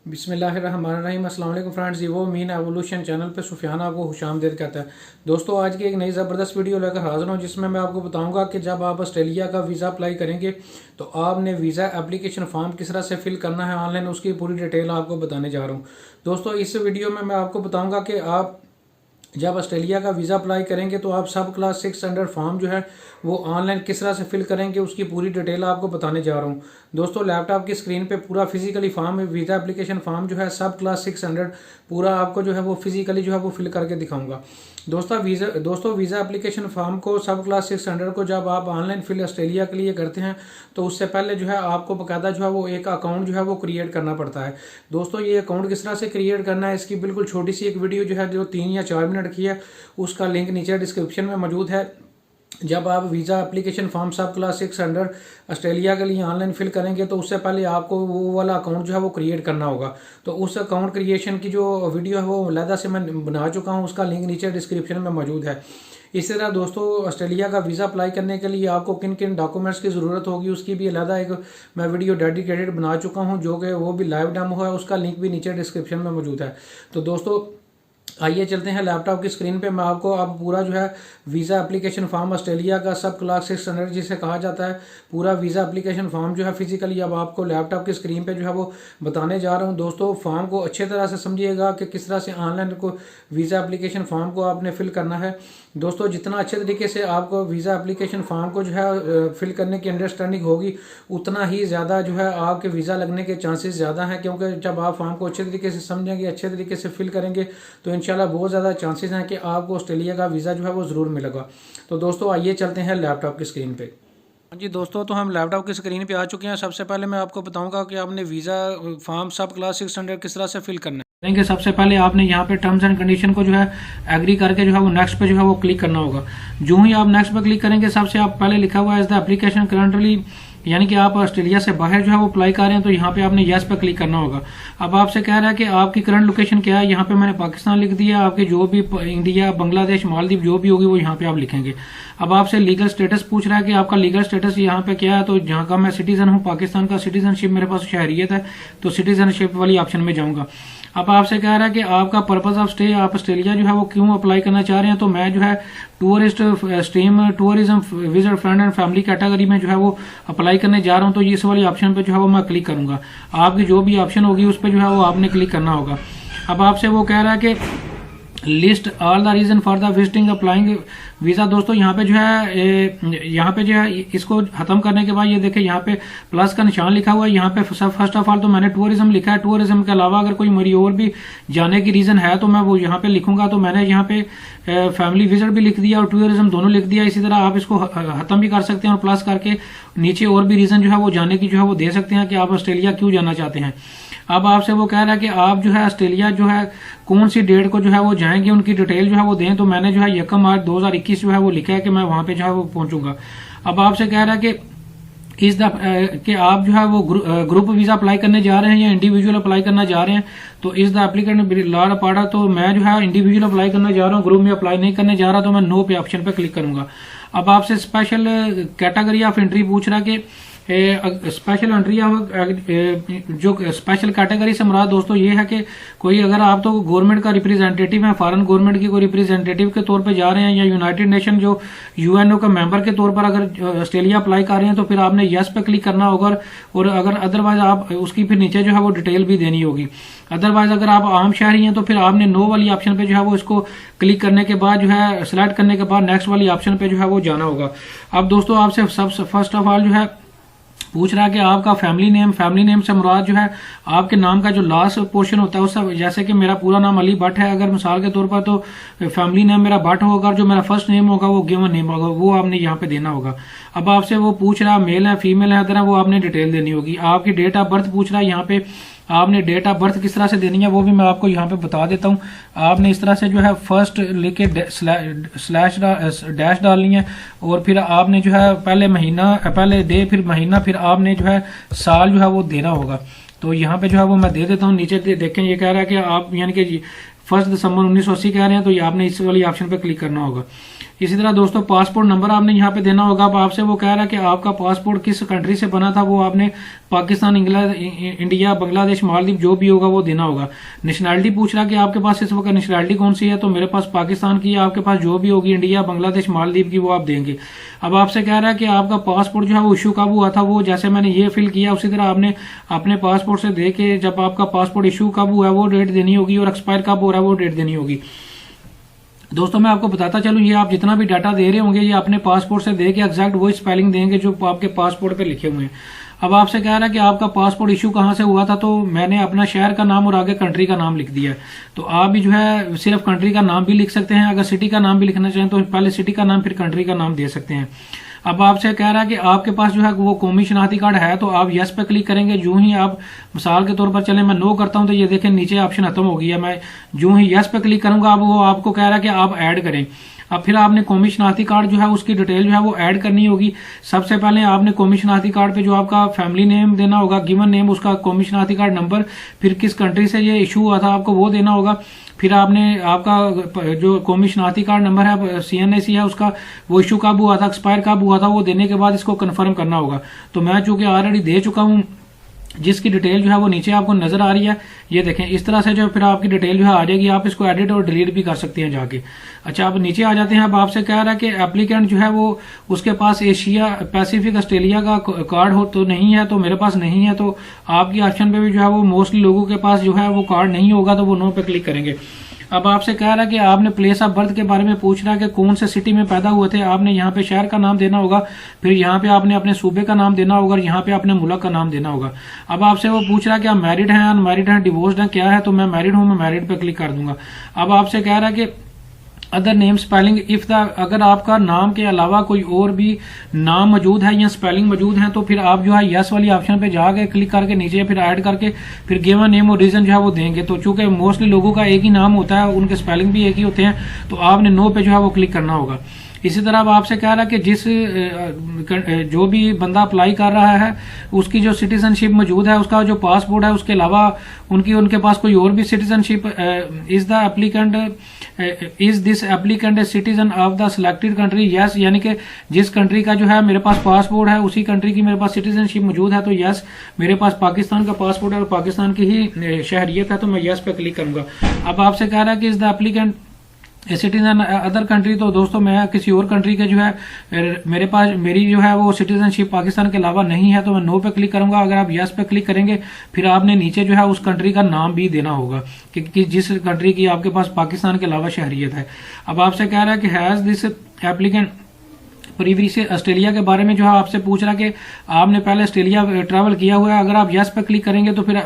बिस्मिल्लाहिर्रहमानिर्रहीम। अस्सलाम वालेकुम फ्रेंड्स, ये वो मीन एवोल्यूशन चैनल पे सुफियान आपको खुशामदीद कहता है। दोस्तों, आज की एक नई ज़बरदस्त वीडियो लेकर हाजिर हूँ जिसमें मैं आपको बताऊंगा कि जब आप ऑस्ट्रेलिया का वीज़ा अप्लाई करेंगे तो आपने वीज़ा एप्लीकेशन फॉर्म किस तरह से फिल करना है ऑनलाइन, उसकी पूरी डिटेल आपको बताने जा रहा हूँ। दोस्तों, इस वीडियो में मैं आपको बताऊँगा कि आप जब ऑस्ट्रेलिया का वीज़ा अप्लाई करेंगे तो आप सब क्लास 600 फॉर्म जो है वो ऑनलाइन किस तरह से फिल करेंगे, उसकी पूरी डिटेल आपको बताने जा रहा हूँ। दोस्तों, लैपटॉप की स्क्रीन पे पूरा physically form visa application form जो है सब क्लास 600 पूरा आपको जो है वो फिजिकली जो है वो फिल करके दिखाऊंगा। दोस्तों वीज़ा एप्लीकेशन फॉर्म को सब क्लास 600 को जब आप ऑनलाइन फिल ऑस्ट्रेलिया के लिए करते हैं तो उससे पहले जो है आपको बाकायदा जो है वो एक अकाउंट जो है वो क्रिएट करना पड़ता है। दोस्तों, ये अकाउंट किस तरह से क्रिएट करना है इसकी बिल्कुल छोटी सी एक वीडियो जो है जो 3 या 4 मिनट की है, उसका लिंक नीचे डिस्क्रिप्शन में मौजूद है। जब आप वीज़ा एप्लीकेशन फॉर्म सब क्लास 600 ऑस्ट्रेलिया के लिए ऑनलाइन फिल करेंगे तो उससे पहले आपको वो वाला अकाउंट जो है वो क्रिएट करना होगा। तो उस अकाउंट क्रिएशन की जो वीडियो है वो अलहदा से मैं बना चुका हूँ, उसका लिंक नीचे डिस्क्रिप्शन में मौजूद है। इसी तरह दोस्तों, ऑस्ट्रेलिया का वीज़ा अप्लाई करने के लिए आपको किन किन डॉक्यूमेंट्स की ज़रूरत होगी उसकी भी अलहदा एक मैं वीडियो डेडिकेटेड बना चुका हूँ, जो कि वो भी लाइव डेमो है, उसका लिंक भी नीचे डिस्क्रिप्शन में मौजूद है। तो दोस्तों, आइए चलते हैं लैपटॉप की स्क्रीन पे। मैं आपको अब पूरा जो है वीज़ा एप्लीकेशन फॉर्म ऑस्ट्रेलिया का सब क्लास 600 जिसे कहा जाता है, पूरा वीज़ा एप्लीकेशन फॉर्म जो है फिजिकली अब आपको लैपटॉप की स्क्रीन पे जो है वो बताने जा रहा हूं। दोस्तों, फॉर्म को अच्छे तरह से समझिएगा कि किस तरह से ऑनलाइन को वीज़ा एप्लीकेशन फॉर्म को आपने फिल करना है। दोस्तों, जितना अच्छे तरीके से आपको वीज़ा एप्लीकेशन फॉर्म को जो है फिल करने की अंडरस्टैंडिंग होगी उतना ही ज़्यादा जो है आपके वीज़ा लगने के चांसेस ज़्यादा हैं, क्योंकि जब आप फॉर्म को अच्छे तरीके से समझेंगे, अच्छे तरीके से फिल करेंगे तो इंशाल्लाह बहुत ज़्यादा चांसेस हैं कि आपको ऑस्ट्रेलिया का वीज़ा जो है वो ज़रूर मिलेगा। तो दोस्तों, आइए चलते हैं लैपटॉप की स्क्रीन पे। जी दोस्तों, तो हम लैपटॉप की स्क्रीन पे आ चुके हैं। सबसे पहले मैं आपको बताऊंगा कि आपने वीज़ा फॉर्म सब क्लास 600 किस तरह से फिल करना है। सबसे पहले आपने यहाँ पे टर्म्स एंड कंडीशन को जो है एग्री करके जो है वो नेक्स्ट पे जो है वो क्लिक करना होगा। जो ही आप नेक्स्ट पे क्लिक करेंगे, सबसे आप पहले लिखा हुआ है इज द एप्लीकेशन करंटली, यानी कि आप ऑस्ट्रेलिया से बाहर जो है वो अप्लाई कर रहे हैं, तो यहाँ पे आपने यस पे क्लिक करना होगा। अब आपसे कह रहा है कि आपकी करंट लोकेशन क्या है, यहाँ पे मैंने पाकिस्तान लिख दिया। आपकी जो भी इंडिया, बांग्लादेश, मालदीव जो भी होगी वो यहाँ पे आप लिखेंगे। अब आपसे लीगल स्टेटस पूछ रहा है कि आपका लीगल स्टेटस यहाँ पे क्या है, तो जहाँ का मैं सिटीजन हूँ, पाकिस्तान का सिटीजनशिप मेरे पास शहरियत है, तो सिटीजनशिप वाली ऑप्शन में जाऊंगा। अब आपसे कह रहा है कि आपका पर्पज ऑफ स्टे, आप ऑस्ट्रेलिया जो है वो क्यों अप्लाई करना चाह रहे हैं, तो मैं जो है tourist stream tourism visit friend and family category में जो है वो अप्लाई करने जा रहा हूं, तो इस वाली ऑप्शन पे जो है वो मैं क्लिक करूंगा। आपकी जो भी ऑप्शन होगी उस पर जो है वो आपने क्लिक करना होगा। अब आपसे वो कह रहा है कि list all the reason for the visiting applying visa. दोस्तों, यहाँ पे जो है इसको खत्म करने के बाद ये देखें यहाँ पे प्लस का निशान लिखा हुआ है। यहाँ पे फर्स्ट ऑफ ऑल तो मैंने टूरिज्म लिखा है। टूरिज्म के अलावा अगर कोई मेरी और भी जाने की रीजन है तो मैं वो यहाँ पे लिखूंगा। तो मैंने यहाँ पे फैमिली विजिट भी लिख दिया और टूरिज्म दोनों लिख दिया। इसी तरह आप इसको खत्म भी कर सकते हैं और प्लस करके नीचे और भी रीजन जो है वो जाने की जो है वो दे सकते हैं कि आप ऑस्ट्रेलिया क्यों जाना चाहते हैं। अब आपसे वो कह रहा है कि आप जो है ऑस्ट्रेलिया जो है कौन सी डेट को जो है वो जाएंगे, उनकी डिटेल जो है वो दें। तो मैंने जो है 1 मार्च 2021 जो है वो लिखा है कि मैं वहां पे जो है वो पहुंचूंगा। अब आपसे कह रहा है कि आप जो है वो ग्रुप वीजा अप्लाई करने जा रहे हैं या इंडिविजुअल अप्लाई करना जा रहे हैं, तो इज द एप्लीकेंट लॉ पाड़ा। तो मैं जो है इंडिविजुअल अप्लाई करना जा रहा हूँ, ग्रुप में अप्लाई नहीं करने जा रहा, तो मैं नो पे ऑप्शन पे क्लिक करूंगा। अब आपसे स्पेशल कैटेगरी ऑफ एंट्री पूछ रहा है कि स्पेशल एंट्री जो स्पेशल कैटेगरी से मुराद दोस्तों ये है कि कोई अगर आप तो गवर्नमेंट का रिप्रेजेंटेटिव है, फॉरेन गवर्नमेंट की कोई रिप्रेजेंटेटिव के तौर पे जा रहे हैं या यूनाइटेड नेशन जो यूएनओ का मेंबर के तौर पर अगर ऑस्ट्रेलिया अप्लाई कर रहे हैं तो फिर आपने यस पे क्लिक करना होगा। और अगर अदरवाइज आप उसकी फिर नीचे जो है वो डिटेल भी देनी होगी। अदरवाइज अगर आप आम शहरी हैं तो फिर आपने नो वाली ऑप्शन पे जो है वो इसको क्लिक करने के बाद जो है सिलेक्ट करने के बाद नेक्स्ट वाली ऑप्शन पे जो है वो जाना होगा। अब दोस्तों, आपसे सब फर्स्ट ऑफ ऑल जो है पूछ रहा है कि आपका फैमिली नेम से मुराद जो है आपके नाम का जो लास्ट पोर्शन होता है उससे, जैसे कि मेरा पूरा नाम अली भट्ट है, अगर मिसाल के तौर पर तो फैमिली नेम मेरा भट्ट होगा और जो मेरा फर्स्ट नेम होगा वो गिवन नेम होगा, वो आपने यहाँ पे देना होगा। अब आपसे वो पूछ रहा है मेल है फीमेल है, वो आपने डिटेल देनी होगी। आपकी डेट ऑफ बर्थ पूछ रहा है, यहाँ पे आपने डेट ऑफ बर्थ किस तरह से देनी है वो भी मैं आपको यहाँ पे बता देता हूँ। आपने इस तरह से जो है फर्स्ट लेके स्लैश डैश डालनी है और फिर आपने जो है पहले डे फिर महीना फिर आपने जो है साल जो है वो देना होगा। तो यहाँ पे जो है वो मैं दे देता हूँ। नीचे देखें ये कह रहा है कि आप यानी कि 1 दिसंबर 1980 कह रहे हैं, तो ये आपने इस वाली ऑप्शन पे क्लिक करना होगा। इसी तरह दोस्तों पासपोर्ट नंबर आपने यहाँ पे देना होगा। अब आपसे वो कह रहा है कि आपका पासपोर्ट किस कंट्री से बना था, वो आपने पाकिस्तान, इंडिया, बांग्लादेश, मालदीव जो भी होगा वो देना होगा। नेशनैलिटी पूछ रहा है कि आपके पास इस वक्त नेशनैलिटी कौन सी है, तो मेरे पास पाकिस्तान की है, आपके पास जो भी होगी इंडिया, बांग्लादेश, मालदीव की वो आप देंगे। अब आपसे कह रहा है कि आपका पासपोर्ट जो है वो इशू कब हुआ था, वो जैसे मैंने ये फिल किया उसी तरह आपने अपने पासपोर्ट से दे के जब आपका पासपोर्ट इशू कब हुआ है वो डेट देनी होगी और एक्सपायर कब हो रहा है वो डेट देनी होगी। दोस्तों मैं आपको बताता चलूं, ये आप जितना भी डाटा दे रहे होंगे ये अपने पासपोर्ट से दे के एग्जैक्ट वही स्पेलिंग देंगे जो आपके पासपोर्ट पे लिखे हुए हैं। अब आपसे कह रहा है कि आपका पासपोर्ट इशू कहाँ से हुआ था, तो मैंने अपना शहर का नाम और आगे कंट्री का नाम लिख दिया है। तो आप भी जो है सिर्फ कंट्री का नाम भी लिख सकते हैं, अगर सिटी का नाम भी लिखना चाहें तो पहले सिटी का नाम फिर कंट्री का नाम दे सकते हैं। अब आपसे कह रहा है कि आपके पास जो है वो कौमी शनाख्ती कार्ड है, तो आप यस पे क्लिक करेंगे। जो ही आप मिसाल के तौर पर चले मैं नो करता हूं तो ये देखें नीचे ऑप्शन खत्म हो गया। मैं जो ही यस पे क्लिक करूंगा अब वो आपको कह रहा है कि आप ऐड करें। अब फिर आपने कौमी शनाख्ती कार्ड जो है उसकी डिटेल जो है वो ऐड करनी होगी। सबसे पहले आपने कौमी शनाख्ती कार्ड पे जो आपका फैमिली नेम देना होगा, गिवन नेम, उसका कौमी शनाख्ती कार्ड नंबर, फिर किस कंट्री से ये इशू हुआ था आपको वो देना होगा। फिर आपने आपका जो कौमी शनाख्ती कार्ड नंबर है CNAC है उसका वो इशू कब हुआ था, एक्सपायर कब हुआ था, वो देने के बाद इसको कंफर्म करना होगा। तो मैं चूंकि ऑलरेडी दे चुका हूं जिसकी डिटेल जो है वो नीचे आपको नजर आ रही है, ये देखें इस तरह से जो फिर आपकी डिटेल जो है आ जाएगी। आप इसको एडिट और डिलीट भी कर सकते हैं जाके। अच्छा अब नीचे आ जाते हैं। अब आपसे कह रहा है कि एप्लीकेंट जो है वो उसके पास एशिया पैसिफिक ऑस्ट्रेलिया का कार्ड हो तो नहीं है, तो मेरे पास नहीं है। तो आपकी ऑप्शन पे भी जो है वो मोस्टली लोगों के पास जो है वो कार्ड नहीं होगा, तो वो नो पे क्लिक करेंगे। अब आपसे कह रहा है कि आपने प्लेस ऑफ बर्थ के बारे में पूछ रहा है कि कौन से सिटी में पैदा हुए थे। आपने यहाँ पे शहर का नाम देना होगा, फिर यहाँ पे आपने अपने सूबे का नाम देना होगा और यहाँ पे अपने मुल्क का नाम देना होगा। अब आपसे वो पूछ रहा है कि आप मैरिड हैं, अनमैरिड हैं, डिवोर्स्ड हैं, क्या है, तो मैं मैरिड हूं, मैं मैरिड पे क्लिक कर दूंगा। अब आपसे कह रहा है कि other name spelling if the, अगर आपका नाम के अलावा कोई और भी नाम मौजूद है या स्पेलिंग मौजूद है तो फिर आप जो है यस वाली ऑप्शन पे जाके क्लिक करके नीचे फिर ऐड करके फिर गिवन नेम और रीजन जो है वो देंगे। तो चूंकि मोस्टली लोगों का एक ही नाम होता है, उनके स्पेलिंग भी एक ही होते हैं, तो आपने नो पे जो है वो क्लिक करना होगा। इसी तरह अब आपसे कह रहा है कि जिस जो भी बंदा अप्लाई कर रहा है उसकी जो सिटीजनशिप मौजूद है, उसका जो पासपोर्ट है, उसके अलावा उनके पास कोई और भी citizenship, is this applicant a citizen of the selected country, yes, यानी कि जिस कंट्री का जो है मेरे पास पासपोर्ट है उसी कंट्री की मेरे पास सिटीजनशिप मौजूद है, तो यस, मेरे पास पाकिस्तान का पासपोर्ट है और पाकिस्तान की ही शहरियत है, तो मैं यस पे क्लिक करूंगा। अब आपसे कह रहा है कि is the applicant citizen other country, तो दोस्तों मैं किसी और कंट्री के जो है मेरी जो है वो सिटीजनशिप पाकिस्तान के अलावा नहीं है, तो मैं नो पे क्लिक करूंगा। अगर आप यस पे क्लिक करेंगे फिर आपने नीचे जो है उस कंट्री का नाम भी देना होगा कि जिस कंट्री की आपके पास पाकिस्तान के अलावा शहरियत है। अब आपसे कह रहा है कि has this applicant previous Australia के बारे में जो है आपसे पूछ रहा कि आपने पहले ऑस्ट्रेलिया ट्रैवल किया हुआ है। अगर आप यस पे क्लिक करेंगे तो फिर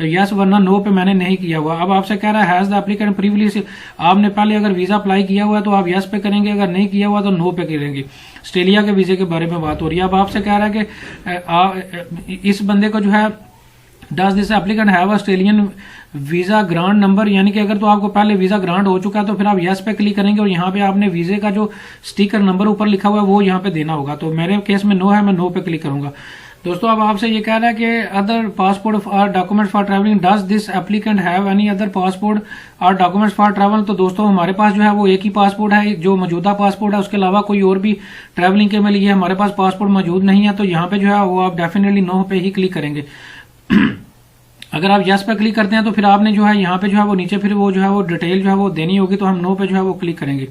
यस, वरना नो पे मैंने नहीं किया हुआ। अब आपसे कह रहा है हैज द एप्लीकेंट प्रीवियस, आपने पहले अगर वीजा अप्लाई किया हुआ है तो आप यस पे करेंगे, अगर नहीं किया हुआ तो नो पे करेंगे। ऑस्ट्रेलिया के वीजे के बारे में बात हो रही है। अब आपसे कह रहा है कि इस बंदे को जो है does this applicant have Australian visa grant number, यानी कि अगर तो आपको पहले वीजा ग्रांट हो चुका है तो फिर आप यस पे क्लिक करेंगे और यहाँ पे आपने वीजे का जो स्टिकर नंबर ऊपर लिखा हुआ है वो यहाँ पे देना होगा। तो मेरे केस में नो है, मैं नो पे क्लिक करूंगा। दोस्तों अब आपसे ये कह रहा है कि अदर पासपोर्ट और document for travelling, does this applicant have any other passport और डॉक्यूमेंट्स फॉर ट्रैवल। तो दोस्तों हमारे पास जो है वो एक ही पासपोर्ट है, जो मौजूदा पासपोर्ट है, उसके अलावा कोई और भी ट्रैवलिंग के लिए हमारे पास पासपोर्ट मौजूद नहीं है। तो यहाँ पे जो है वो आप डेफिनेटली नो पे ही क्लिक करेंगे। अगर आप यस पे क्लिक करते हैं तो फिर आपने जो है यहाँ पे जो है वो नीचे फिर वो जो है वो डिटेल जो है वो देनी होगी, तो हम नो पे जो है वो क्लिक करेंगे।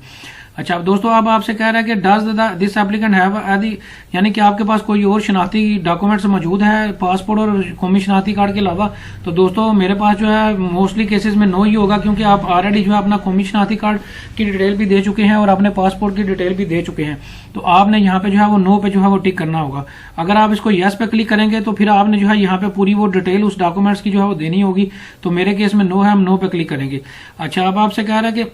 अच्छा अब दोस्तों अब आपसे कह रहा है कि डज दिस एप्लीकेंट हैव आदि, यानी कि आपके पास कोई और शनाख्ती डॉक्यूमेंट्स मौजूद है पासपोर्ट और कौमी शनाख्ती कार्ड के अलावा। तो दोस्तों मेरे पास जो है मोस्टली केसेस में नो ही होगा, क्योंकि आप ऑलरेडी जो है अपना कौमी शनाख्ती कार्ड की डिटेल भी दे चुके हैं और अपने पासपोर्ट की डिटेल भी दे चुके हैं। तो आपने यहाँ पे जो है वो नो पे जो है वो टिक करना होगा। अगर आप इसको यस पे क्लिक करेंगे तो फिर आपने जो है यहाँ पे पूरी वो डिटेल उस डॉक्यूमेंट्स की जो है वो देनी होगी। तो मेरे केस में नो है, हम नो पे क्लिक करेंगे। अच्छा अब आपसे कह रहा है कि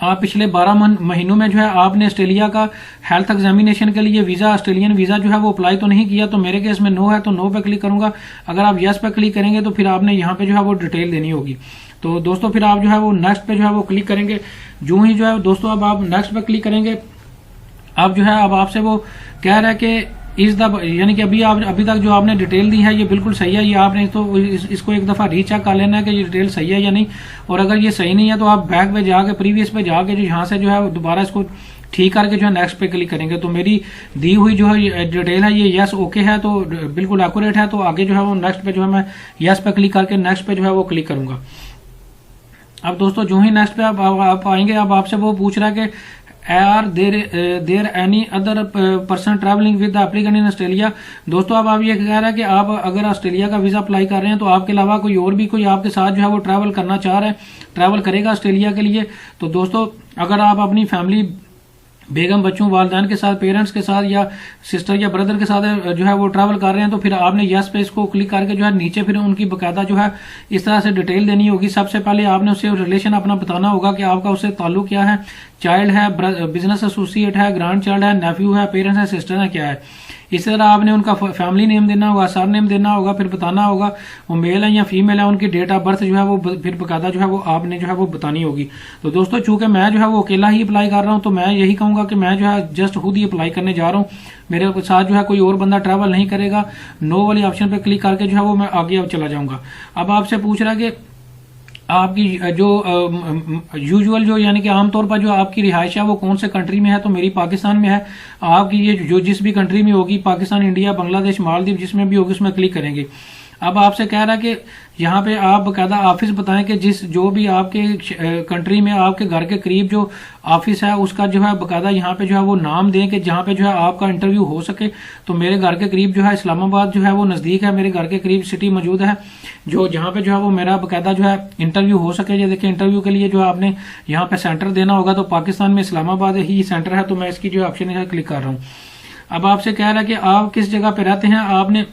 आप पिछले 12 महीनों में जो है आपने ऑस्ट्रेलिया का हेल्थ एग्जामिनेशन के लिए वीजा, ऑस्ट्रेलियन वीजा जो है वो अप्लाई तो नहीं किया। तो मेरे केस में नो है, तो नो पे क्लिक करूंगा। अगर आप यस पे क्लिक करेंगे तो फिर आपने यहाँ पे जो है वो डिटेल देनी होगी। तो दोस्तों फिर आप जो है वो नेक्स्ट पे जो है वो क्लिक करेंगे। जो ही जो है दोस्तों अब आप नेक्स्ट पे क्लिक करेंगे, अब जो है अब आपसे वो कह रहा है कि इस द, यानी कि अभी तक जो आपने डिटेल दी है ये बिल्कुल सही है। ये आपने तो इसको एक दफा रीचेक कर लेना है कि ये डिटेल सही है या नहीं। और अगर ये सही नहीं है तो आप बैक पे जाके प्रीवियस पे जाके जो यहाँ से जो है दोबारा इसको ठीक करके जो है नेक्स्ट पे क्लिक करेंगे। तो मेरी दी हुई जो है डिटेल है ये यस ओके है, तो बिल्कुल एक्यूरेट है। तो आगे जो है वो नेक्स्ट पे जो है मैं यस पे क्लिक करके नेक्स्ट पे जो है वो क्लिक करूंगा। अब दोस्तों जो ही नेक्स्ट पे आप आएंगे, अब आपसे वो पूछ रहा है कि are there any other person travelling with the applicant in Australia. दोस्तों अब आप ये कह रहा है कि आप अगर ऑस्ट्रेलिया का वीजा अप्लाई कर रहे हैं तो आपके अलावा कोई और भी कोई आपके साथ जो है वो ट्रैवल करना चाह रहा है, ट्रैवल करेगा ऑस्ट्रेलिया के लिए। तो दोस्तों अगर आप अपनी फैमिली बेगम बच्चों वालदान के साथ, पेरेंट्स के साथ या सिस्टर या ब्रदर के साथ जो है वो ट्रैवल कर रहे हैं, तो फिर आपने यस पे इसको क्लिक करके जो है नीचे फिर उनकी बकायदा जो है इस तरह से डिटेल देनी होगी। सबसे पहले आपने उससे रिलेशन अपना बताना होगा कि आपका उससे ताल्लुक क्या है, चाइल्ड है, बिजनेस एसोसिएट है, ग्रैंड चाइल्ड है, नेफ्यू है, पेरेंट्स है, सिस्टर है, क्या है। इसी तरह आपने उनका फैमिली नेम देना होगा, सर नेम देना होगा, फिर बताना होगा वो मेल है या फीमेल है, उनकी डेट ऑफ बर्थ जो है वो फिर बकायदा जो है वो आपने जो है वो बतानी होगी। तो दोस्तों चूंकि मैं जो है वो अकेला ही अप्लाई कर रहा हूँ, तो मैं यही कहूंगा कि मैं जो है जस्ट खुद ही अप्लाई करने जा रहा हूँ, मेरे साथ जो है कोई और बंदा ट्रैवल नहीं करेगा। नो वाली ऑप्शन पे क्लिक करके जो है वो मैं आगे अब चला जाऊंगा। अब आपसे पूछ रहा है कि आपकी जो यूजुअल जो यानी कि आमतौर पर जो आपकी रिहाइश है वो कौन से कंट्री में है, तो मेरी पाकिस्तान में है। आपकी ये जो जिस भी कंट्री में होगी, पाकिस्तान, इंडिया, बांग्लादेश, मालदीव, जिसमें भी होगी उसमें क्लिक करेंगे। अब आपसे कह रहा है कि यहाँ पे आप बकायदा ऑफिस बताएं कि जिस जो भी आपके कंट्री में आपके घर के करीब जो ऑफिस है उसका जो है बकायदा यहाँ पे जो है वो नाम दें कि जहाँ पे जो है आपका इंटरव्यू हो सके। तो मेरे घर के करीब जो है इस्लामाबाद जो है वो नज़दीक है, मेरे घर के करीब सिटी मौजूद है जो जहाँ पे जो है वो मेरा बकायदा जो है इंटरव्यू हो सके। ये देखिए इंटरव्यू के लिए जो है आपने यहाँ पे सेंटर देना होगा, तो पाकिस्तान में इस्लामाबाद ही सेंटर है, तो मैं इसकी जो ऑप्शन है क्लिक कर रहा हूँ। अब आपसे कह रहा है कि आप किस जगह पे रहते हैं, आपने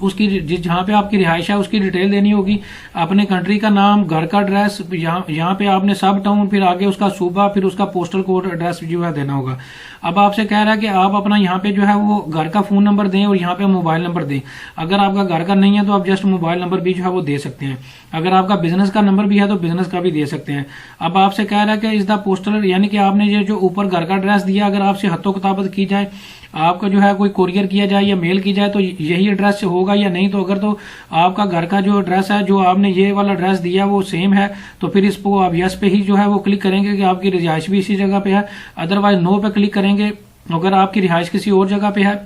उसकी जहाँ पे आपकी रिहाइश है उसकी डिटेल देनी होगी, अपने कंट्री का नाम, घर का एड्रेस, यहाँ पे आपने सब टाउन, फिर आगे उसका सूबा, फिर उसका पोस्टल कोड एड्रेस जो है देना होगा। अब आपसे कह रहा है कि आप अपना यहाँ पे जो है वो घर का फोन नंबर दें और यहाँ पे मोबाइल नंबर दें। अगर आपका घर का नहीं है तो आप जस्ट मोबाइल नंबर भी जो है वो दे सकते हैं। अगर आपका बिजनेस का नंबर भी है तो बिजनेस का भी दे सकते हैं। अब आपसे कह रहा है कि इस द पोस्टल, यानी कि आपने ये जो ऊपर घर का एड्रेस दिया, अगर आपसे हत्तो किताबत की जाए, आपका जो है कोई कुरियर किया जाए या मेल की जाए, तो यही एड्रेस से होगा या नहीं। तो अगर तो आपका घर का जो एड्रेस है, जो आपने ये वाला एड्रेस दिया वो सेम है, तो फिर इसको आप यस पे ही जो है वो क्लिक करेंगे कि आपकी रिहाइश भी इसी जगह पे है। अदरवाइज नो पे क्लिक करेंगे अगर आपकी रिहाइश किसी और जगह पे है,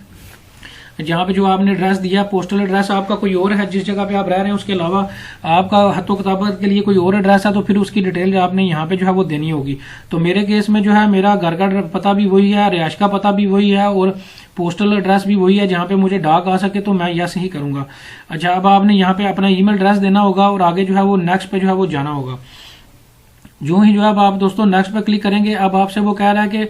जहाँ पे जो आपने एड्रेस दिया, पोस्टल एड्रेस आपका कोई और है जिस जगह पे आप रह रहे हैं, उसके अलावा आपका हत्तो किताबत के लिए कोई और एड्रेस है, तो फिर उसकी डिटेल आपने यहाँ पे जो है वो देनी होगी। तो मेरे केस में जो है मेरा घर का पता भी वही है, रिहाइश का पता भी वही है और पोस्टल एड्रेस भी वही है जहाँ पे मुझे डाक आ सके, तो मैं यस ही करूंगा। अच्छा, अब आपने यहाँ पे अपना ईमेल एड्रेस देना होगा और आगे जो है वो नेक्स्ट पे जो है वो जाना होगा। जो ही जो है आप दोस्तों नेक्स्ट पे क्लिक करेंगे, अब आपसे वो कह रहा है कि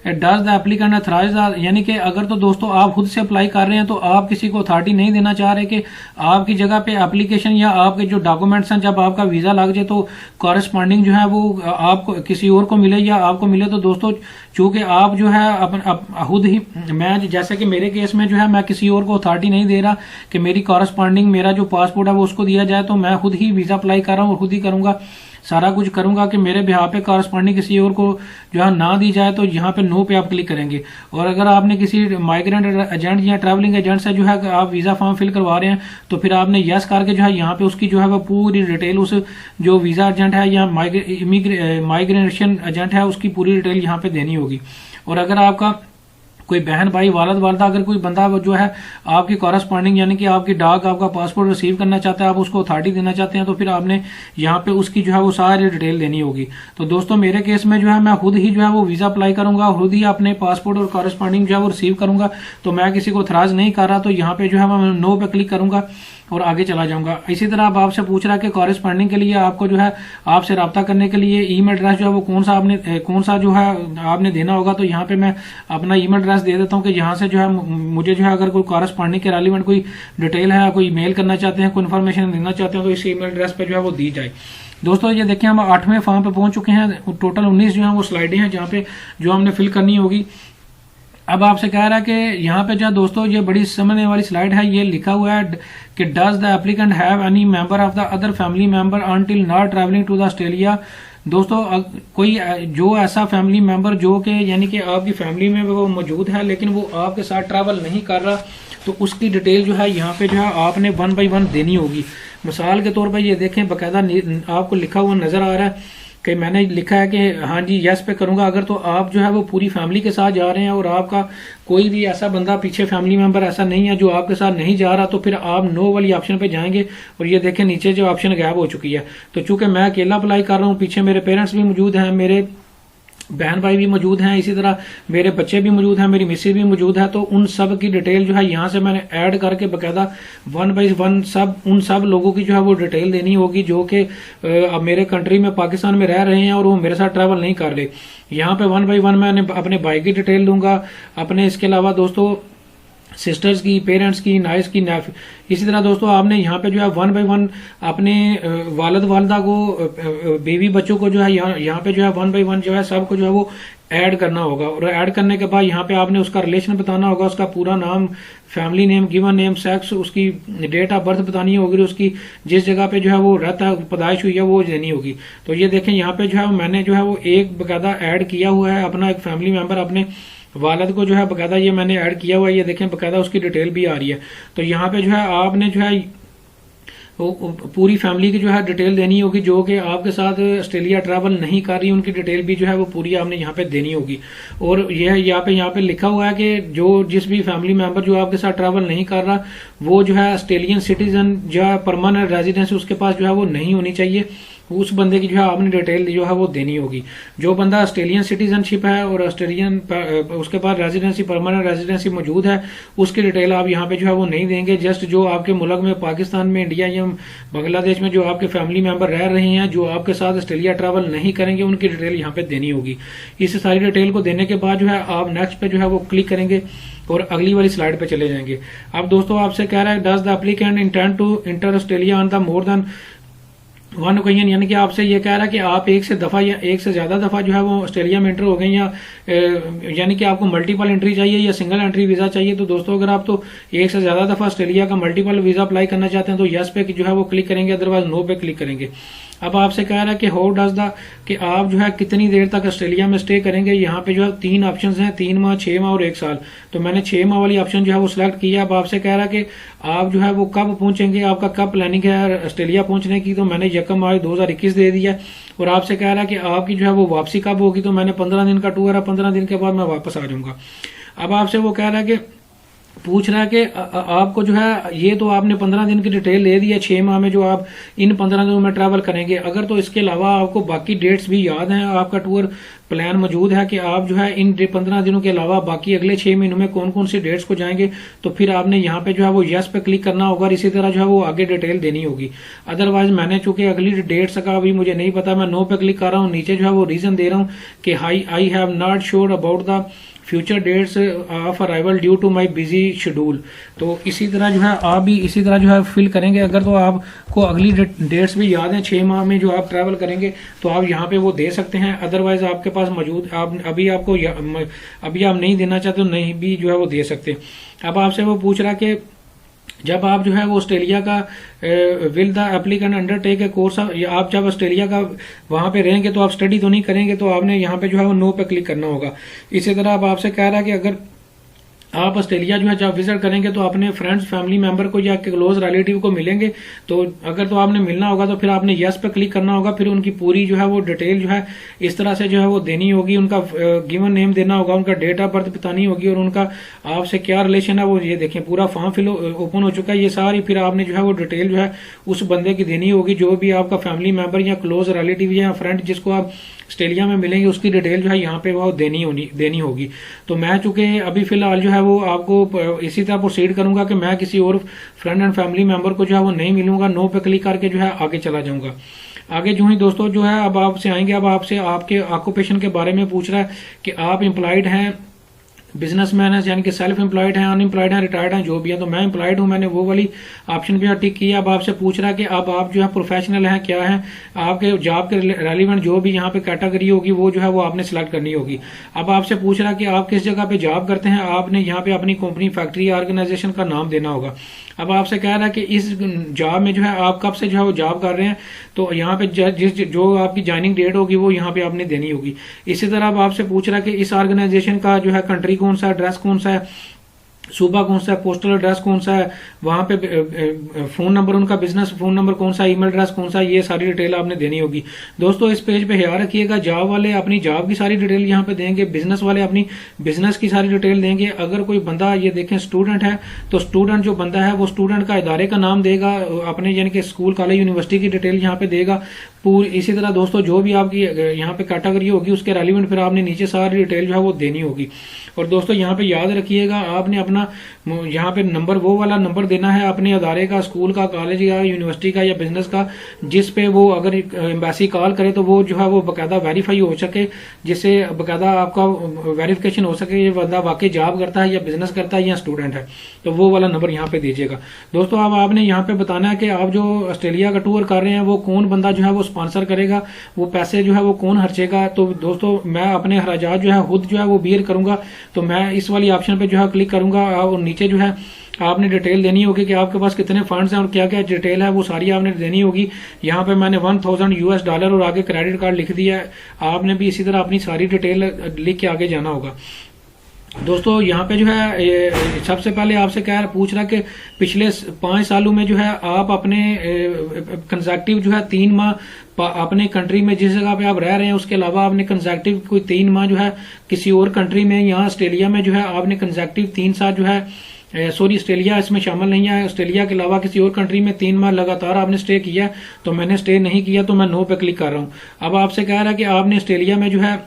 डज द एप्लीकेंट अथॉराइज, यानी कि अगर तो दोस्तों आप खुद से अप्लाई कर रहे हैं तो आप किसी को अथॉरिटी नहीं देना चाह रहे कि आपकी जगह पे एप्लीकेशन या आपके जो डॉक्यूमेंट्स हैं जब आपका वीजा लग जाए तो कॉरेस्पॉन्डिंग जो है वो आपको किसी और को मिले या आपको मिले। तो दोस्तों चूंकि आप जो है खुद ही, मैं जैसे कि मेरे केस में जो है मैं किसी और को अथॉरिटी नहीं दे रहा कि मेरी कॉरेस्पॉन्डिंग, मेरा जो पासपोर्ट है वो उसको दिया जाए, तो मैं खुद ही वीजा अप्लाई कर रहा हूँ और खुद ही करूंगा, सारा कुछ करूंगा कि मेरे बिहार पे कॉरेस्पॉन्डिंग किसी और को जो है ना दी जाए। तो यहाँ पे नो पे आप क्लिक करेंगे। और अगर आपने किसी माइग्रेंट एजेंट या ट्रैवलिंग एजेंट से जो है आप वीजा फॉर्म फिल करवा रहे हैं, तो फिर आपने यस करके जो है यहाँ पे उसकी जो है वो पूरी डिटेल, उस जो वीजा एजेंट है या माइग्रेशन एजेंट है उसकी पूरी डिटेल यहाँ पे देनी होगी। और अगर आपका कोई बहन भाई वालद वालदा अगर कोई बंदा जो है आपकी कॉरेस्पॉन्डिंग यानी कि आपकी डाक, आपका पासपोर्ट रिसीव करना चाहता है, आप उसको अथॉरिटी देना चाहते हैं, तो फिर आपने यहाँ पे उसकी जो है वो सारी डिटेल देनी होगी। तो दोस्तों मेरे केस में जो है मैं खुद ही जो है वो वीजा अप्लाई करूंगा, खुद ही अपने पासपोर्ट और कॉरेस्पॉन्डिंग जो है वो रिसीव करूंगा, तो मैं किसी को एतराज नहीं कर रहा। तो यहाँ पे जो है मैं नो पे क्लिक करूंगा और आगे चला जाऊंगा। इसी तरह अब आपसे पूछ रहा है कि कॉरेस्पॉन्डिंग के लिए आपको जो है आपसे रब्ता करने के लिए ईमेल एड्रेस जो है वो कौन सा जो है आपने देना होगा। तो यहाँ पे मैं अपना ईमेल एड्रेस दे देता हूँ कि यहाँ से जो है मुझे जो है अगर कोई कॉरेस्पॉन्डिंग के रेलिवेंट कोई डिटेल है, कोई मेल करना चाहते हैं, कोई इन्फॉर्मेशन देना चाहते हैं, तो इस ईमेल एड्रेस पे जो है वो दी जाए। दोस्तों ये देखिए हम 8वें फॉर्म पे पहुंच चुके हैं। टोटल 19 जो है वो स्लाइडें हैं जहाँ पे जो हमने फिल करनी होगी। अब आपसे कह रहा है कि यहाँ पे जो है दोस्तों ये बड़ी समझने वाली स्लाइड है, ये लिखा हुआ है कि does the applicant have any member of the other family member until not travelling to the Australia. दोस्तों कोई जो ऐसा फैमिली मेंबर जो कि यानी कि आपकी फैमिली में वो मौजूद है लेकिन वो आपके साथ ट्रैवल नहीं कर रहा, तो उसकी डिटेल जो है यहाँ पे जो है आपने 1 बाय 1 देनी होगी। मिसाल के तौर पर ये देखें, बाकायदा आपको लिखा हुआ नजर आ रहा है कि मैंने लिखा है कि हाँ जी यस पे करूंगा। अगर तो आप जो है वो पूरी फैमिली के साथ जा रहे हैं और आपका कोई भी ऐसा बंदा पीछे फैमिली मेंबर ऐसा नहीं है जो आपके साथ नहीं जा रहा, तो फिर आप नो वाली ऑप्शन पे जाएंगे और ये देखें नीचे जो ऑप्शन गायब हो चुकी है। तो चूंकि मैं अकेला अप्लाई कर रहा हूँ, पीछे मेरे पेरेंट्स भी मौजूद हैं, मेरे बहन भाई भी मौजूद हैं, इसी तरह मेरे बच्चे भी मौजूद हैं, मेरी मिसेज भी मौजूद है, तो उन सब की डिटेल जो है यहाँ से मैंने ऐड करके बकायदा 1 बाई 1 उन सब लोगों की जो है वो डिटेल देनी होगी जो कि अब मेरे कंट्री में पाकिस्तान में रह रहे हैं और वो मेरे साथ ट्रैवल नहीं कर रहे। यहाँ पे 1 बाई 1 मैंने अपने भाई की डिटेल दूंगा, अपने इसके अलावा दोस्तों सिस्टर्स की, पेरेंट्स की, नाइस की, इसी तरह दोस्तों आपने यहाँ पे जो है 1 बाई 1 अपने वालिद वालदा को, बेबी बच्चों को जो है यहाँ पे जो है 1 बाई 1 जो है सबको जो है वो ऐड करना होगा। और ऐड करने के बाद यहाँ पे आपने उसका रिलेशन बताना होगा, उसका पूरा नाम, family name, given name, sex, उसकी डेट ऑफ बर्थ बतानी होगी, उसकी जिस जगह पे जो है वो रहता है, पैदाइश हुई है, वो देनी होगी। तो ये देखें यहाँ पे जो है मैंने जो है वो एक बकायदा ऐड किया हुआ है अपना एक फैमिली मेंबर, अपने वालिद को जो है बकायदा ये मैंने ऐड किया हुआ है। ये देखें बकायदा उसकी डिटेल भी आ रही है। तो यहाँ पे जो है आपने जो है पूरी फैमिली की जो है डिटेल देनी होगी जो कि आपके साथ ऑस्ट्रेलिया ट्रैवल नहीं कर रही, उनकी डिटेल भी जो है वो पूरी आपने यहाँ पे देनी होगी। और यह यहाँ पे लिखा हुआ है कि जो जिस भी फैमिली मेंबर जो आपके साथ ट्रैवल नहीं कर रहा वो जो है ऑस्ट्रेलियन सिटीजन जो है परमानेंट रेजिडेंस उसके पास जो है वो नहीं होनी चाहिए, उस बंदे की जो है आपने डिटेल जो है वो देनी होगी। जो बंदा ऑस्ट्रेलियन सिटीजनशिप है और ऑस्ट्रेलियन उसके पास रेजिडेंसी, परमानेंट रेजिडेंसी मौजूद है, उसकी डिटेल आप यहाँ पे जो है वो नहीं देंगे। जस्ट जो आपके मुल्क में, पाकिस्तान में, इंडिया या बांग्लादेश में जो आपके फैमिली मेंबर रह रहे हैं जो आपके साथ ऑस्ट्रेलिया ट्रैवल नहीं करेंगे, उनकी डिटेल यहाँ पे देनी होगी। इस सारी डिटेल को देने के बाद जो है आप नेक्स्ट पे जो है वो क्लिक करेंगे और अगली वाली स्लाइड पे चले जाएंगे। अब दोस्तों आपसे कह रहा है does the applicant intend to enter Australia on the more than 1 occasion, यानी कि आपसे ये कह रहा है कि आप एक से दफा या एक से ज्यादा दफा जो है वो ऑस्ट्रेलिया में एंटर हो गए, या यानी कि आपको मल्टीपल एंट्री चाहिए या सिंगल एंट्री वीजा चाहिए। तो दोस्तों अगर आप तो एक से ज्यादा दफा ऑस्ट्रेलिया का मल्टीपल वीजा अप्लाई करना चाहते हैं तो यस पे जो है वो क्लिक करेंगे, अदरवाइज नो पे क्लिक करेंगे। अब आपसे कह रहा है कि हाउ डज द, कि आप जो है कितनी देर तक ऑस्ट्रेलिया में स्टे करेंगे। यहाँ पे जो है 3 ऑप्शंस हैं, 3 माह, 6 माह और 1 साल। तो मैंने 6 माह वाली ऑप्शन जो है वो सिलेक्ट किया। अब आपसे कह रहा है कि आप जो है वो कब पहुंचेंगे, आपका कब प्लानिंग है ऑस्ट्रेलिया पहुंचने की। तो मैंने 1 मार्च 2021 दे दिया। और आपसे कह रहा है कि आपकी जो है वो वापसी कब होगी। तो मैंने 15 दिन का टूर है, 15 दिन के बाद मैं वापस आ जाऊंगा। अब आपसे वो कह रहा है कि पूछ रहा है कि आपको जो है ये तो आपने 15 दिन की डिटेल ले दी है, 6 माह में जो आप इन 15 दिनों में ट्रैवल करेंगे। अगर तो इसके अलावा आपको बाकी डेट्स भी याद हैं, आपका टूर प्लान मौजूद है कि आप जो है इन 15 दिनों के अलावा बाकी अगले 6 महीनों में कौन कौन सी डेट्स को जाएंगे, तो फिर आपने यहाँ पे जो है वो यस पे क्लिक करना होगा और इसी तरह जो है वो आगे डिटेल देनी होगी। अदरवाइज मैंने चूंकि अगली डेट्स का अभी मुझे नहीं पता, मैं नो पे क्लिक कर रहा हूँ। नीचे जो है वो रीजन दे रहा हूँ कि I have not sure about the future dates of arrival due to my busy schedule. तो इसी तरह जो है आप भी इसी तरह जो है फिल करेंगे। अगर तो आपको अगली डेट्स भी याद हैं 6 माह में जो आप ट्रैवल करेंगे तो आप यहाँ पे वो दे सकते हैं। अदरवाइज आपके पास मौजूद आप अभी आप नहीं देना चाहते तो नहीं भी जो है वो दे सकते। अब आपसे वो पूछ रहा कि जब आप जो है वो ऑस्ट्रेलिया का will the applicant undertake A course, आप जब ऑस्ट्रेलिया का वहां पे रहेंगे तो आप स्टडी तो नहीं करेंगे, तो आपने यहाँ पे जो है वो नो पे क्लिक करना होगा। इसी तरह अब आपसे कह रहा है कि अगर आप ऑस्ट्रेलिया जो है जब विजिट करेंगे तो अपने फ्रेंड्स, फैमिली मेंबर को या क्लोज रिलेटिव को मिलेंगे, तो अगर तो आपने मिलना होगा तो फिर आपने यस पे क्लिक करना होगा। फिर उनकी पूरी जो है वो डिटेल जो है इस तरह से जो है वो देनी होगी, उनका गिवन नेम देना होगा, उनका डेट ऑफ बर्थ बतानी होगी और उनका आपसे क्या रिलेशन है वो ये देखें पूरा फॉर्म फिल ओपन हो चुका है ये सारी। फिर आपने जो है वो डिटेल जो है उस बंदे की देनी होगी, जो भी आपका फैमिली मेंबर या क्लोज रिलेटिव या फ्रेंड जिसको आप ऑस्ट्रेलिया में मिलेंगे उसकी डिटेल जो है यहाँ पे वो देनी होगी। तो मैं चूंकि अभी फिलहाल जो है वो आपको इसी तरह प्रोसीड करूंगा कि मैं किसी और फ्रेंड एंड फैमिली मेंबर को जो है वो नहीं मिलूंगा, नो पे क्लिक करके जो है आगे चला जाऊंगा। आगे जो ही दोस्तों जो है अब आपसे आएंगे, अब आपसे आपके ऑक्यूपेशन के बारे में पूछ रहा है कि आप एम्प्लॉयड हैं, बिजनेसमैन है, यानी कि सेल्फ एम्प्लॉयड है, अनएम्प्लॉयड है, रिटायर्ड है, जो भी है। तो मैं एम्प्लॉयड हूं, मैंने वो वाली ऑप्शन भी टिक किया। अब आपसे पूछ रहा है कि अब आप जो है प्रोफेशनल हैं, क्या है आपके जॉब के रेलिवेंट जो भी यहाँ पे कैटेगरी होगी वो जो है वो आपने सिलेक्ट करनी होगी। अब आपसे पूछ रहा है कि आप किस जगह पे जॉब करते हैं, आपने यहाँ पे अपनी कंपनी, फैक्ट्री, ऑर्गेनाइजेशन का नाम देना होगा। अब आपसे कह रहा है कि इस जॉब में जो है आप कब से जो है वो जॉब कर रहे हैं, तो यहाँ पे जो आपकी ज्वाइनिंग डेट होगी वो यहाँ पे आपने देनी होगी। इसी तरह अब आपसे पूछ रहा है कि इस ऑर्गेनाइजेशन का जो है कंट्री कौन सा है, एड्रेस कौन सा है, सूबा कौन सा है, पोस्टल एड्रेस कौन सा है, वहां पे फोन नंबर, उनका बिजनेस फोन नंबर कौन सा है, ईमेल एड्रेस कौन सा है, ये सारी डिटेल आपने देनी होगी। दोस्तों इस पेज पे ख्याल रखिएगा, जॉब वाले अपनी जॉब की सारी डिटेल यहाँ पे देंगे, बिजनेस वाले अपनी बिजनेस की सारी डिटेल देंगे। अगर कोई बंदा ये देखें स्टूडेंट है तो स्टूडेंट जो बंदा है वो स्टूडेंट का इदारे का नाम देगा, अपने यानी कि स्कूल कॉलेज यूनिवर्सिटी की डिटेल यहाँ पे देगा पूरी। इसी तरह दोस्तों जो भी आपकी यहाँ पे कैटेगरी होगी उसके रेलिवेंट फिर आपने नीचे सारी डिटेल जो है वो देनी होगी। और दोस्तों यहाँ पे याद रखिएगा, आपने अपना यहाँ पे नंबर वो वाला नंबर देना है अपने अदारे का, स्कूल का, कॉलेज का, यूनिवर्सिटी का या बिजनेस का, जिस पे वो अगर एम्बेसी कॉल करे तो वो जो है वो बकायदा वेरीफाई हो सके, जिससे बकायदा आपका वेरिफिकेशन हो सके ये बंदा वाकई जॉब करता है या बिजनेस करता है या स्टूडेंट है, तो वो वाला नंबर यहाँ पे दीजिएगा। दोस्तों अब आपने यहाँ पे बताना है कि आप जो ऑस्ट्रेलिया का टूर कर रहे हैं वो कौन बंदा जो है वो स्पॉन्सर करेगा, वो पैसे जो है वो कौन खर्चेगा। तो दोस्तों मैं अपने खर्चात जो है खुद जो है वो बियर करूंगा, तो मैं इस वाली ऑप्शन पे जो है क्लिक करूंगा और नीचे जो है आपने डिटेल देनी होगी कि आपके पास कितने फंड्स हैं और क्या क्या डिटेल है वो सारी आपने देनी होगी। यहाँ पे मैंने $1000 और आगे क्रेडिट कार्ड लिख दिया है, आपने भी इसी तरह अपनी सारी डिटेल लिख के आगे जाना होगा। दोस्तों यहाँ पे जो है सबसे पहले आपसे क्या पूछ रहा है कि पिछले 5 सालों में जो है आप अपने कंसेक्टिव जो है 3 माह अपने कंट्री में जिस जगह पे आप रह रहे हैं उसके अलावा आपने कंसेक्टिव कोई 3 माह जो है किसी और कंट्री में, यहाँ ऑस्ट्रेलिया में जो है आपने कंसेक्टिव 3 साल जो है सॉरी ऑस्ट्रेलिया इसमें शामिल नहीं है, ऑस्ट्रेलिया के अलावा किसी और कंट्री में 3 माह लगातार आपने स्टे किया, तो मैंने स्टे नहीं किया तो मैं नो पे क्लिक कर रहा हूँ। अब आपसे कह रहा है कि आपने ऑस्ट्रेलिया में जो है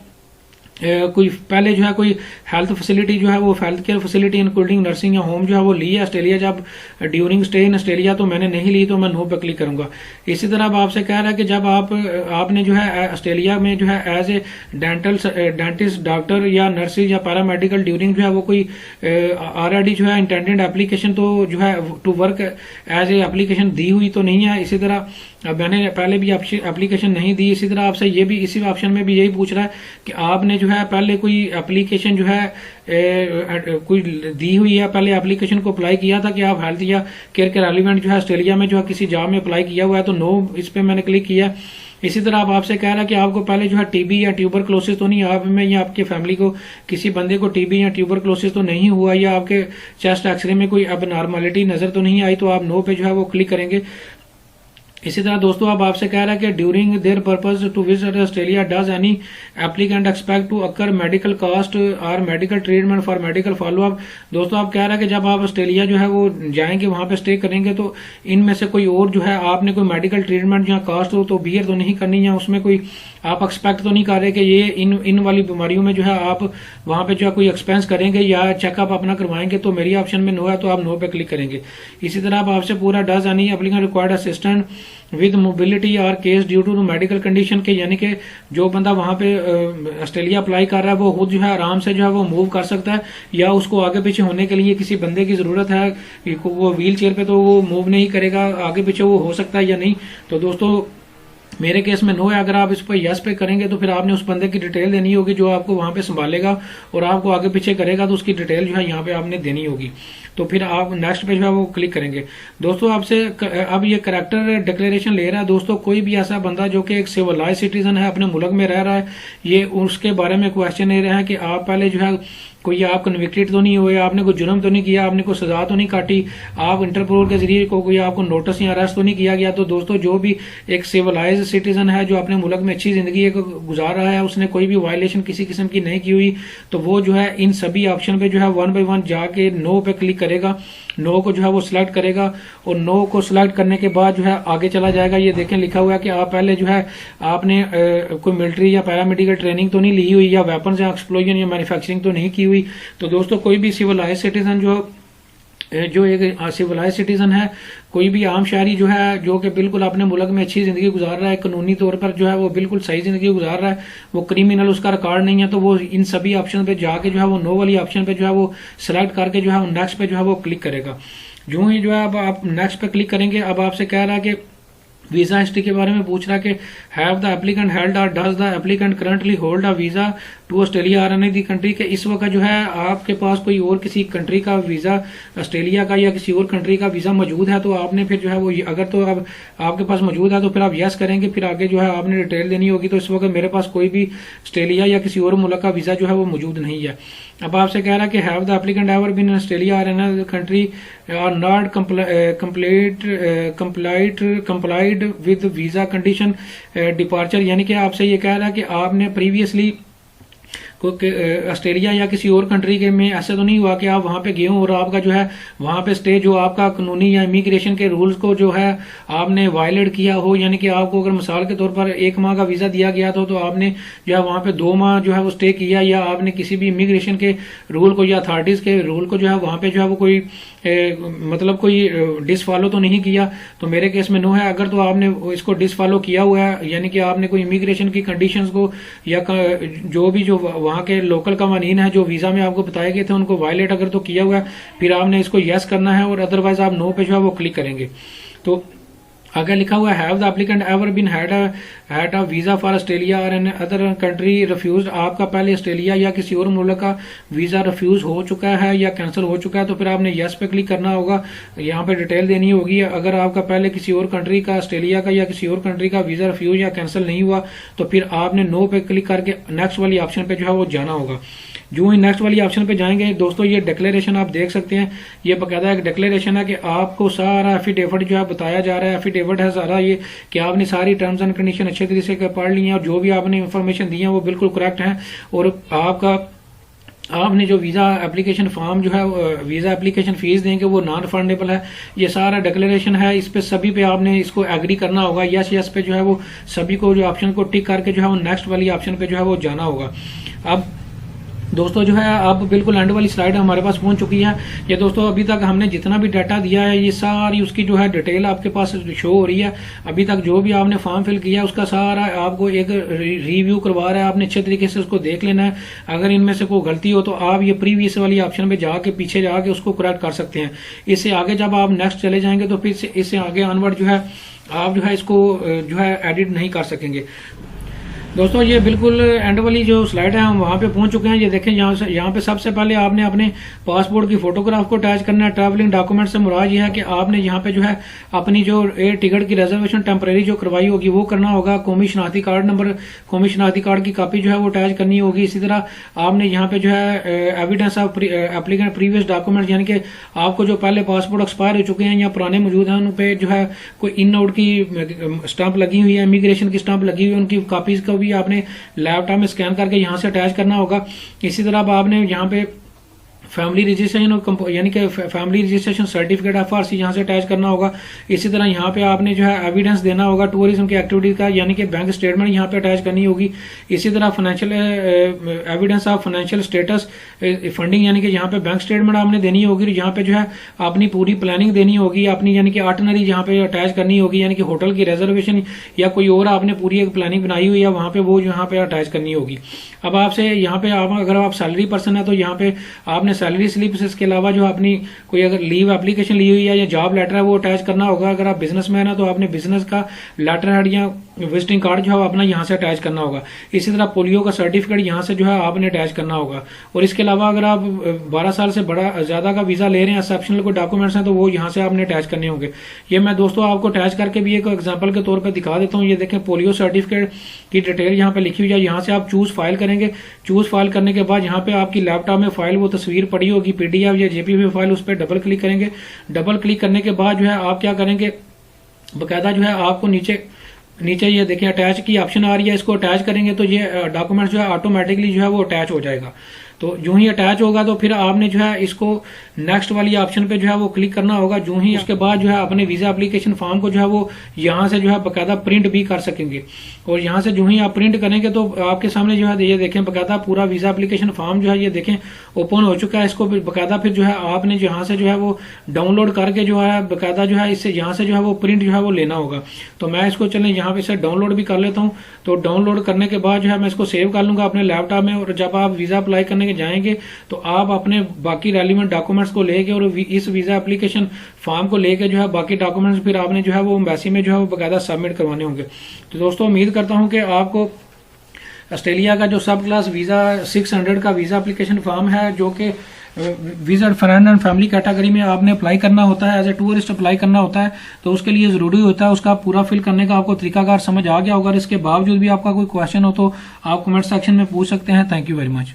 कोई पहले जो है कोई हेल्थ फैसिलिटी जो है वो health care facility including nursing या होम जो है वो ली है ऑस्ट्रेलिया जब ड्यूरिंग स्टे इन ऑस्ट्रेलिया, तो मैंने नहीं ली तो मैं नो पे क्लिक करूंगा। इसी तरह अब आपसे कह रहा है कि जब आपने जो है ऑस्ट्रेलिया में जो है एज ए डेंटिस्ट, डॉक्टर या नर्सिंग या पैरामेडिकल ड्यूरिंग जो है वो कोई ऑलरेडी जो है इंटेंडेड एप्लीकेशन तो जो है to work as a application दी हुई तो नहीं है। इसी तरह मैंने पहले भी एप्लीकेशन नहीं दी। इसी तरह आपसे ये भी इसी ऑप्शन में भी यही पूछ रहा है कि आपने जो है पहले कोई एप्लीकेशन जो है कोई दी हुई है, पहले एप्लीकेशन को अप्लाई किया था कि आप हेल्थ या केयर के रेलिवेंट जो है ऑस्ट्रेलिया में जो है किसी जॉब में अप्लाई किया हुआ है, तो नो इस पे मैंने क्लिक किया। इसी तरह अब आपसे कह रहा है कि आपको पहले जो है टीबी या ट्यूबरक्लोसिस तो नहीं, आप में या आपके फैमिली को किसी बंदे को टीबी या ट्यूबरक्लोसिस तो नहीं हुआ, या आपके चेस्ट एक्सरे में कोई अब नॉर्मलिटी नजर तो नहीं आई, तो आप नो पे जो है वो क्लिक करेंगे। इसी तरह दोस्तों अब आपसे कह रहा है कि during their purpose to visit Australia does any applicant expect to occur medical cost और medical treatment for medical follow up. दोस्तों आप कह रहा है कि जब आप ऑस्ट्रेलिया जो है वो जाएंगे वहां पे स्टे करेंगे तो इनमें से कोई और जो है आपने कोई मेडिकल ट्रीटमेंट या कॉस्ट हो तो बियर तो नहीं करनी, या उसमें कोई आप एक्सपेक्ट तो नहीं कर रहे कि ये इन वाली बीमारियों में जो है आप वहां पे जो है कोई एक्सपेंस करेंगे या चेकअप अपना करवाएंगे, तो मेरी ऑप्शन में नो है तो आप नो पे क्लिक करेंगे। इसी तरह आप आपसे पूरा does any applicant required assistant with mobility और case due to medical condition के, यानी कि जो बंदा वहां पे ऑस्ट्रेलिया अप्लाई कर रहा है वो खुद जो है आराम से जो है वो मूव कर सकता है, या उसको आगे पीछे होने के लिए किसी बंदे की जरूरत है, वो व्हील चेयर पे तो वो मूव नहीं करेगा, आगे पीछे वो हो सकता है या नहीं। तो दोस्तों मेरे केस में नो है। अगर आप इस पर यस पे करेंगे तो फिर आपने उस बंदे की डिटेल देनी होगी जो आपको वहां पे संभालेगा और आपको आगे पीछे करेगा, तो उसकी डिटेल जो है यहाँ पे आपने देनी होगी। तो फिर आप नेक्स्ट पे जो है वो क्लिक करेंगे। दोस्तों आपसे अब ये कैरेक्टर डिक्लेरेशन ले रहा है। दोस्तों कोई भी ऐसा बंदा जो कि एक सिविलाइज सिटीजन है, अपने मुल्क में रह रहा है, ये उसके बारे में क्वेश्चन ले रहा है कि आप पहले जो है कोई आप कन्विक्टेड तो नहीं हुए, आपने कोई जुर्म तो नहीं किया, आपने कोई सजा तो नहीं काटी, आप इंटरपोल के जरिए कोई आपको नोटिस या अरेस्ट तो नहीं किया गया। तो दोस्तों जो भी एक सिविलाइज सिटीजन है जो अपने मुल्क में अच्छी जिंदगी गुजार रहा है, उसने कोई भी वायलेशन किसी किस्म की नहीं की हुई, तो वो जो है इन सभी ऑप्शन पे जो है 1 बाय 1 जाके नो पे क्लिक करेगा, नो को जो है वो सिलेक्ट करेगा और नो को सिलेक्ट करने के बाद जो है आगे चला जाएगा। ये देखें लिखा हुआ है कि आप पहले जो है आपने कोई मिलिट्री या पैरामेडिकल ट्रेनिंग तो नहीं ली हुई, या वेपन्स या एक्सप्लोजन या मैन्युफैक्चरिंग तो नहीं की हुई। तो दोस्तों कोई भी सिविलाइज सिटीजन जो एक सिविलाइज सिटीजन है, कोई भी आम शहरी जो है जो कि बिल्कुल अपने मुल्क में अच्छी जिंदगी गुजार रहा है, कानूनी तौर पर जो है वो बिल्कुल सही जिंदगी गुजार रहा है, वो क्रिमिनल उसका रिकॉर्ड नहीं है, तो वो इन सभी ऑप्शन पे जाके जो है वो नो वाली ऑप्शन पे जो है वो सिलेक्ट करके जो है नेक्स्ट पे जो है वो क्लिक करेगा। जो ही जो है अब आप नेक्स्ट पे क्लिक करेंगे, अब आपसे कह रहा है कि वीजा हिस्ट्री के बारे में पूछ रहा है कि have the applicant held or does the applicant currently hold a visa to Australia or any the country, के इस वक्त जो है आपके पास कोई और किसी कंट्री का वीजा, ऑस्ट्रेलिया का या किसी और कंट्री का वीजा मौजूद है, तो आपने फिर जो है वो अगर तो अब आपके पास मौजूद है तो फिर आप यस करेंगे, फिर आगे जो है आपने डिटेल देनी होगी। तो इस वक्त मेरे पास कोई भी ऑस्ट्रेलिया या किसी और मुल्क का वीजा जो है वो मौजूद नहीं है। अब आपसे कह रहा है कि have the applicant ever been in Australia और another country are not complied with visa condition departure, यानी कि आपसे ये कह रहा है कि आपने प्रीवियसली ऑस्ट्रेलिया या किसी और कंट्री के में ऐसा तो नहीं हुआ कि आप वहां पे गए हो और आपका जो है वहां पे स्टे जो आपका कानूनी या इमिग्रेशन के रूल्स को जो है आपने वायलेट किया हो, यानी कि आपको अगर मिसाल के तौर पर 1 माह का वीजा दिया गया था तो आपने जो है वहां पे 2 माह जो है वो स्टे किया, या आपने किसी भी इमिग्रेशन के रूल को या अथॉरिटीज के रूल को जो है वहां पे जो है वो कोई मतलब कोई डिसफॉलो तो नहीं किया, तो मेरे केस में नो है। अगर तो आपने इसको डिसफॉलो किया हुआ है, यानी कि आपने कोई इमिग्रेशन की कंडीशंस को या जो भी जो वहां के लोकल कवानीन है जो वीजा में आपको बताए गए थे उनको वायलेट अगर तो किया हुआ है, फिर आपने इसको यस करना है और अदरवाइज आप नो पे जो है वो क्लिक करेंगे। तो आगे लिखा हुआ है have the applicant ever been had a visa for Australia or an other country refuse, आपका पहले ऑस्ट्रेलिया या किसी और मुल्क का वीजा रिफ्यूज हो चुका है या कैंसिल हो चुका है तो फिर आपने यस पे क्लिक करना होगा, यहाँ पे डिटेल देनी होगी। अगर आपका पहले किसी और कंट्री का ऑस्ट्रेलिया का या किसी और कंट्री का वीजा रिफ्यूज या कैंसिल नहीं हुआ तो फिर आपने नो पे क्लिक करके नेक्स्ट वाली ऑप्शन पे जो है वो जाना होगा। जो ही नेक्स्ट वाली ऑप्शन पे जाएंगे दोस्तों, ये डिक्लेरेशन आप देख सकते हैं, ये बकायदा एक डिक्लेरेशन है कि आपको सारा एफिडेविट जो है बताया जा रहा है। एफिडेविट है सारा ये कि आपने सारी टर्म्स एंड कंडीशन अच्छे तरीके से पढ़ ली है और जो भी आपने इन्फॉर्मेशन दी है वो बिल्कुल करेक्ट है, और आपने जो वीजा एप्लीकेशन फॉर्म जो है वीजा एप्लीकेशन फीस देंगे वो नॉन रिफंडेबल है। ये सारा डिक्लेरेशन है, इस पे सभी पे आपने इसको एग्री करना होगा, यस पे जो है वो सभी को जो ऑप्शन को टिक करके जो है वो नेक्स्ट वाली ऑप्शन पे जो है वो जाना होगा। अब दोस्तों जो है अब बिल्कुल एंड वाली स्लाइड हमारे पास पहुंच चुकी है। ये दोस्तों अभी तक हमने जितना भी डाटा दिया है ये सारी उसकी जो है डिटेल आपके पास शो हो रही है। अभी तक जो भी आपने फॉर्म फिल किया है उसका सारा आपको एक रिव्यू करवा रहा है, आपने अच्छे तरीके से उसको देख लेना है। अगर इनमें से कोई गलती हो तो आप ये प्रीवियस वाली ऑप्शन पे जाके पीछे जाके उसको करेक्ट कर सकते हैं। इससे आगे जब आप नेक्स्ट चले जाएंगे तो फिर इससे आगे ऑनवर्ड जो है आप जो है इसको जो है एडिट नहीं कर सकेंगे। दोस्तों ये बिल्कुल एंड वाली जो स्लाइड है हम वहां पे पहुंच चुके हैं। ये देखें यहाँ पे सबसे पहले आपने अपने पासपोर्ट की फोटोग्राफ को अटैच करना है। ट्रैवलिंग डॉक्यूमेंट से मुराद ये है कि आपने यहाँ पे जो है अपनी जो एयर टिकट की रिजर्वेशन टेम्परेरी जो करवाई होगी वो करना होगा। कौमी शनाख्ती कार्ड नंबर, कौमी शनाख्ती कार्ड की कॉपी जो है वो अटैच करनी होगी। इसी तरह आपने यहाँ पे जो है evidence of applicant previous document, यानी कि आपको जो पहले पासपोर्ट एक्सपायर हो चुके हैं या पुराने मौजूद हैं उन पे जो है कोई इन आउट की स्टाम्प लगी हुई है, इमिग्रेशन की स्टाम्प लगी हुई है, उनकी कॉपीज को भी आपने लैपटॉप में स्कैन करके यहां से अटैच करना होगा। इसी तरह अब आपने यहां पे फैमिली रजिस्ट्रेशन यानी कि फैमिली रजिस्ट्रेशन सर्टिफिकेट एफआरसी यहां से अटैच करना होगा। इसी तरह यहां पे आपने जो है एविडेंस देना होगा टूरिज्म की एक्टिविटीज का, यानी कि बैंक स्टेटमेंट यहां पे अटैच करनी होगी। इसी तरह financial evidence of financial status funding, यानी कि यहाँ पे बैंक स्टेटमेंट आपने देनी होगी। यहाँ पे जो है अपनी पूरी प्लानिंग देनी होगी अपनी, यानी कि आर्टनरी यहाँ पे अटैच करनी होगी, यानी कि होटल की रिजर्वेशन या कोई और आपने पूरी एक प्लानिंग बनाई हुई है वहां पे वो यहाँ पे अटैच करनी होगी। अब आपसे यहाँ पे अगर आप सैलरी पर्सन है तो यहाँ पे आपने सैलरी स्लिप से इसके अलावा जो अपनी कोई अगर लीव एप्लीकेशन ली हुई है या जॉब लेटर है वो अटैच करना होगा। अगर आप बिजनेसमैन है तो आपने बिजनेस का लेटर हेड या विजिटिंग कार्ड जो है अपना यहाँ से अटैच करना होगा। इसी तरह पोलियो का सर्टिफिकेट यहाँ से जो है आपने अटैच करना होगा। और इसके अलावा अगर आप 12 साल से बड़ा ज्यादा का वीजा ले रहे हैं, एक्सेप्शनल कोई डॉक्यूमेंट्स हैं तो वो यहाँ से आपने अटैच करने होंगे। ये मैं दोस्तों आपको अटैच करके भी एक एग्जाम्पल के तौर पर दिखा देता हूँ। ये देखें पोलियो सर्टिफिकेट की डिटेल यहाँ पे लिखी हुई है। यहाँ से आप चूज फाइल करेंगे, चूज फाइल करने के बाद यहाँ पे आपकी लैपटॉप में फाइल वो तस्वीर पड़ी होगी पीडीएफ या जेपीजी फाइल, उस पर डबल क्लिक करेंगे। डबल क्लिक करने के बाद जो है आप क्या करेंगे, बकायदा जो है आपको नीचे ये देखिए अटैच की ऑप्शन आ रही है, इसको अटैच करेंगे तो ये डॉक्यूमेंट जो है ऑटोमेटिकली जो है वो अटैच हो जाएगा। तो जो ही अटैच होगा तो फिर आपने जो है इसको नेक्स्ट वाली ऑप्शन पे जो है वो क्लिक करना होगा। जो ही उसके बाद जो है अपने वीजा एप्लीकेशन फॉर्म को जो है वो यहाँ से जो है बकायदा प्रिंट भी कर सकेंगे। और यहाँ से जो ही आप प्रिंट करेंगे तो आपके सामने जो है ये देखें बकायदा पूरा वीजा एप्लीकेशन फॉर्म जो है ये देखें ओपन हो चुका है। इसको बकायदा फिर जो है आपने यहाँ से जो है वो डाउनलोड करके जो है बकायदा जो है इससे यहाँ से जो है वो प्रिंट जो है वो लेना होगा। तो मैं इसको चलें यहाँ पे से डाउनलोड भी कर लेता हूँ। तो डाउनलोड करने के बाद जो है मैं इसको सेव कर लूंगा अपने लैपटॉप में। और जब आप वीजा अप्लाई करने के जाएंगे तो आप अपने बाकी रेलिवेंट डॉक्यूमेंट्स को लेके और इस वीजा एप्लीकेशन फॉर्म को लेके जो है बाकी डॉक्यूमेंट्स फिर आपने जो है वो एम्बेसी में जो है वो बकायदा सबमिट करवाने होंगे। तो दोस्तों उम्मीद करता हूं कि आपको ऑस्ट्रेलिया का जो सब क्लास वीजा 600 का वीजा एप्लीकेशन फॉर्म है जो कि visit friend and family category में आपने अप्लाई करना होता है, एज ए टूरिस्ट अप्लाई करना होता है, तो उसके लिए जरूरी होता है उसका पूरा फिल करने का आपको तरीकाकार समझ आ गया होगा। इसके बावजूद भी आपका कोई क्वेश्चन हो तो आप कमेंट सेक्शन में पूछ सकते हैं। Thank you very much.